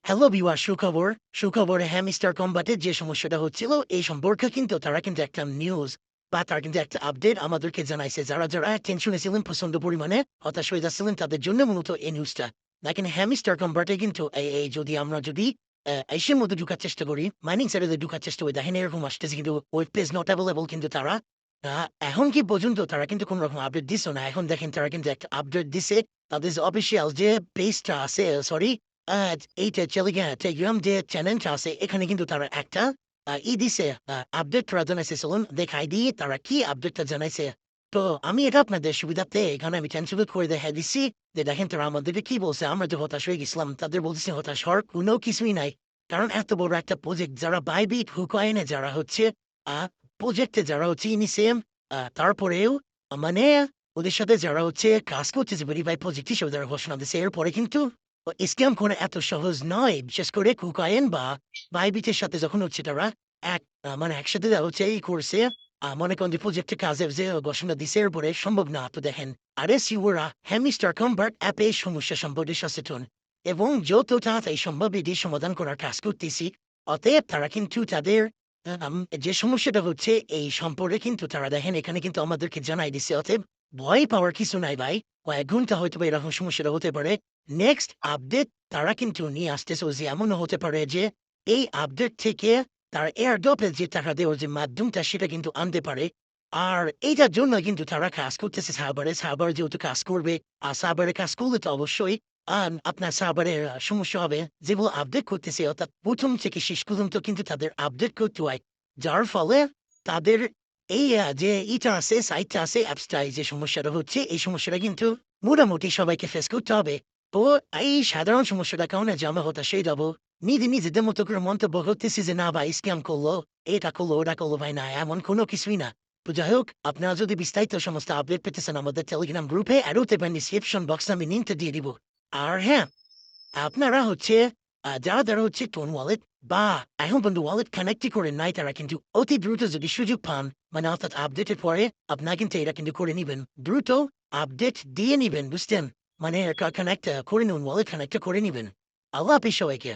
Hello viewer, সুখবর hamster কম্বাটের যে সমস্যাটা হচ্ছিল এই সম্পর্কে কিন্তু তারা কিন্তু একটা নিউজ বা তারা কিন্তু একটা আপডেট আমাদেরকে জানাইছে। যারা টেনশনে ছিলেন প্রচন্ড পরিমাণে হতাশ হয়ে যাচ্ছিলেন তাদের জন্য মূলত এই নিউজটা। দেখেন হ্যামস্টার কম্বাটে কিন্তু যদি আমরা এশিয়ার মধ্যে ঢুকার চেষ্টা করি, মাইনিং সাইডে ঢুকার চেষ্টা করি, দেখেন এরকম আসতেছে কিন্তু ওয়েব পেজ নট অ্যাভেলেবল। কিন্তু তারা এখন কি পর্যন্ত তারা কিন্তু কোনো রকম আপডেট দিচ্ছে না। এখন দেখেন তারা কিন্তু একটা আপডেট দিছে। তাদের অফিসিয়াল যে পেজটা আছে, সরি, এইটা টেলিগ্রাম যে চ্যানেলটা আছে, এখানে কিন্তু তারা একটা দিছে, আপডেট করা জানাইছে। চলুন দেখাই দিয়ে তারা কি আপডেটটা জানাইছে। তো আমি এটা আপনাদের সুবিধার্থে এখানে আমি ট্রান্সলেট করে দেখাই দিচ্ছি যে দেখেন তারা আমাদেরকে কি বলছে। আমরা যে হতাশ হয়ে গেছিলাম, তাদের বলতেছে হতাশ হওয়ার কোনো কিছুই নাই। কারণ এত বড় একটা প্রজেক্ট, যারা বাইবিট হুকয়েনে যারা হচ্ছে প্রজেক্টে যারা হচ্ছে ইনিসিয়াম, তারপরেও মানে ওদের সাথে যারা হচ্ছে কাজ করতেছে ভেরিফাই প্রজেক্ট হিসেবে যারা ঘোষণা দিচ্ছে, এরপরে কিন্তু স্ক্যাম করা এত সহজ নয়। বিশেষ করে কুকায়েন বা বাইবিটের সাথে যখন হচ্ছে তারা এক মানে একসাথে হচ্ছে এই করছে, মনে করেন যে প্রজেক্টের কাজের যে ঘোষণা দিছে, এরপরে সম্ভব না। তো দেখেন আরে সিওরা হ্যামিস্টার কনভার্ট অ্যাপে সমস্যা সম্পর্কে সচেতন এবং যত তাড়াতাড়ি সম্ভব এটি সমাধান করার কাজ করতেছি। অতএব তারা কিন্তু তাদের যে সমস্যাটা হচ্ছে এই সম্পর্কে কিন্তু তারা দেখেন এখানে কিন্তু আমাদেরকে জানাই দিছে। অতএব ভয় পাওয়ার কিছু নাই ভাই। কয়েক ঘন্টা হয়তো বা এরকম সমস্যাটা হতে পারে। নেক্সট আপডেট তারা কিন্তু নিয়ে আসতেছে যে এমনও হতে পারে যে এই আপডেট থেকে তারা এয়ারড্রপের যে টাকা দেওয়ার যে মাধ্যমটা সেটা কিন্তু আনতে পারে। আর এইটার জন্য কিন্তু তারা কাজ করতেছে সাভার যেহেতু কাজ করবে। আর সাভারে কাজ করলে তো অবশ্যই আপনার সাভারের সমস্যা হবে। যেগুলো আপডেট করতেছে অর্থাৎ ১ম থেকে শেষ পর্যন্ত কিন্তু তাদের আপডেট করতে হয়। যার ফলে তাদের এই যে ইটা আছে, সাইটটা আছে, অ্যাপসটায় যে সমস্যাটা হচ্ছে, এই সমস্যাটা কিন্তু মোটামুটি সবাইকে ফেস করতে হবে। তো এই সাধারণ সমস্যাটার কারণে যে আমরা হতাশই যাবো। নিজেদের মতো করে মন্তব্য করতেছি যে না ভাই স্ক্যাম করলো, এটা করলো, ওটা করলো। ভাই না, এমন কোনো কিছুই না। তো যাই হোক, আপনারা যদি বিস্তারিত সমস্ত আপডেট পেতে চান আমাদের টেলিগ্রাম গ্রুপে অ্যাড হতে পারেন। ডিসক্রিপশন বক্সে আমি লিঙ্কটা দিয়ে দিব। আর হ্যাঁ, আপনারা হচ্ছে যারা হচ্ছে টোন ওয়ালেট বা এখন পর্যন্ত ওয়ালেট কানেক্টই করেন নাই, তারা কিন্তু অতি দ্রুত যদি সুযোগ পান, মানে অর্থাৎ আপডেটের পরে আপনারা কিন্তু এটা কিন্তু করে নিবেন। দ্রুত আপডেট দিয়ে নিবেন, বুঝছেন? মানে কানেক্ট করে নিন, ওয়ালেট কানেক্ট করে নিবেন। আল্লাহ হাফেজ সবাইকে।